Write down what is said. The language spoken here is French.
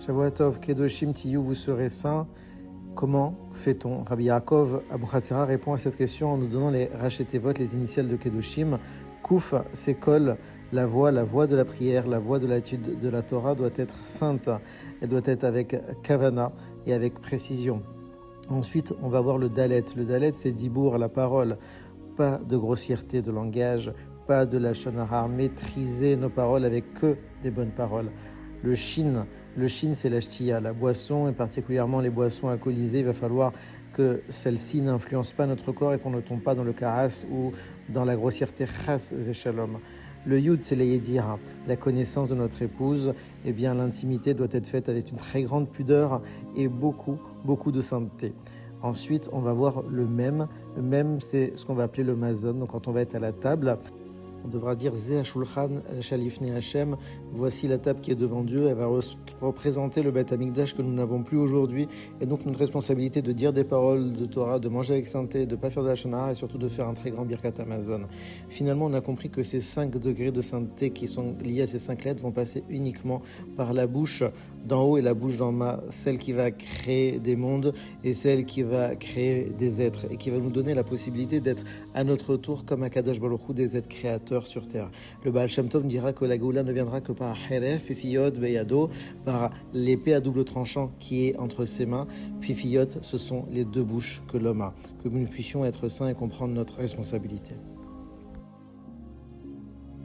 Shavua Tov, Kedoshim Tiyu, vous serez saints. Comment fait-on? Rabbi Yaakov Abuchatzera répond à cette question en nous donnant les Rachetevot, les initiales de Kedoshim. Kouf, c'est kol, la voix de la prière, la voix de l'étude de la Torah doit être sainte. Elle doit être avec kavana et avec précision. Ensuite, on va voir le dalet. Le dalet, c'est dibour, la parole. Pas de grossièreté de langage, pas de lashon hara. Maîtriser nos paroles avec que des bonnes paroles. Le shin, c'est la shtia, la boisson, et particulièrement les boissons alcoolisées. Il va falloir que celles-ci n'influencent pas notre corps et qu'on ne tombe pas dans le karas ou dans la grossièreté chas veshalom. Le yud, c'est la yedira, la connaissance de notre épouse. Eh bien, l'intimité doit être faite avec une très grande pudeur et beaucoup de sainteté. Ensuite, on va voir le même. Le même, c'est ce qu'on va appeler le mazon. Donc, quand on va être à la table, on devra dire Zeh Hashulchan Shalifne Hashem. Voici la table qui est devant Dieu. Elle va représenter le Beth Amikdash que nous n'avons plus aujourd'hui. Et donc notre responsabilité de dire des paroles de Torah, de manger avec sainteté, de ne pas faire de la lashon hara et surtout de faire un très grand Birkat Hamazon. Finalement, on a compris que ces 5 degrés de sainteté qui sont liés à ces 5 lettres vont passer uniquement par la bouche d'en haut et la bouche d'en bas, celle qui va créer des mondes et celle qui va créer des êtres et qui va nous donner la possibilité d'être à notre tour comme Akadosh Baruch Hu, des êtres créateurs sur terre. Le Baal Shem Tov dira que la Géoula ne viendra que par Heref, Pifiyot, Beyado, par l'épée à double tranchant qui est entre ses mains. Pifiyot, ce sont les 2 bouches que l'homme a. Que nous puissions être saints et comprendre notre responsabilité.